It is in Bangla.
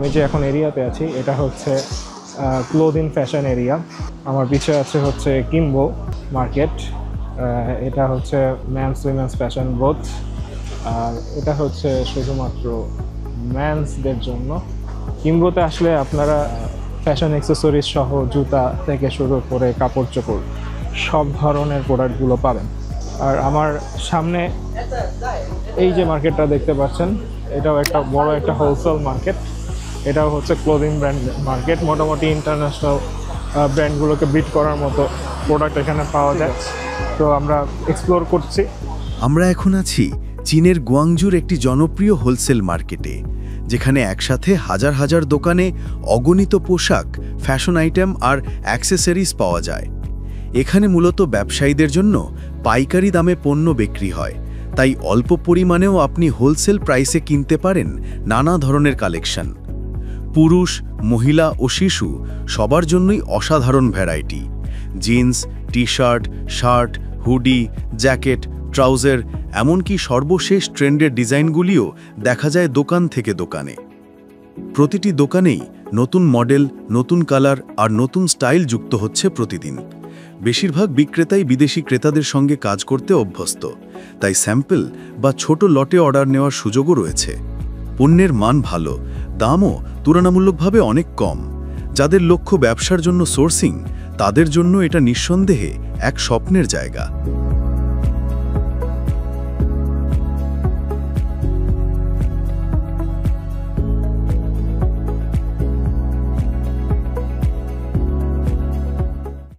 আমি যে এখন এরিয়াতে আছি এটা হচ্ছে ক্লোদিং ফ্যাশন এরিয়া। আমার পিছিয়ে আছে হচ্ছে কিম্বো মার্কেট, এটা হচ্ছে ম্যানস উইমেন্স ফ্যাশন বোথ, আর এটা হচ্ছে শুধুমাত্র ম্যানসদের জন্য। কিম্বোতে আসলে আপনারা ফ্যাশন অ্যাক্সেসরিজ সহ জুতা থেকে শুরু করে কাপড় চোপড় সব ধরনের প্রোডাক্টগুলো পাবেন। আর আমার সামনে এই যে মার্কেটটা দেখতে পাচ্ছেন, এটাও একটা বড় একটা হোলসেল মার্কেট। এটাও হচ্ছে ক্লোদিং ব্র্যান্ড মার্কেট। মোটামুটি ইন্টারন্যাশনাল ব্র্যান্ডগুলোকে বিট করার মতো প্রোডাক্ট এখানে পাওয়া যায়। তো আমরা এক্সপ্লোর করছি। আমরা এখন আছি চীনের গুয়াংজুর একটি জনপ্রিয় হোলসেল মার্কেটে, যেখানে একসাথে হাজার হাজার দোকানে অগণিত পোশাক, ফ্যাশন আইটেম আর অ্যাক্সেসরিজ পাওয়া যায়। এখানে মূলত ব্যবসায়ীদের জন্য পাইকারি দামে পণ্য বিক্রি হয়, তাই অল্প পরিমাণেও আপনি হোলসেল প্রাইসে কিনতে পারেন নানা ধরনের কালেকশন। পুরুষ, মহিলা ও শিশু সবার জন্যই অসাধারণ variety. Jeans, T-shirt, shirt, hoodie, jacket, trouser, এমনকি সর্বশেষ ট্রেন্ডের ডিজাইনগুলিও দেখা যায় দোকান থেকে দোকানে। প্রতিটি দোকানেই নতুন মডেল, নতুন কালার আর নতুন স্টাইল যুক্ত হচ্ছে প্রতিদিন। বেশিরভাগ বিক্রেতাই বিদেশি ক্রেতাদের সঙ্গে কাজ করতে অভ্যস্ত, তাই স্যাম্পল বা ছোট লটে অর্ডার নেওয়ার সুযোগও রয়েছে। পণ্যের মান ভালো, দামও তুলনামূলকভাবে অনেক কম। যাদের লক্ষ্য ব্যবসার জন্য সোর্সিং, তাদের জন্য এটা নিঃসন্দেহে এক স্বপ্নের জায়গা।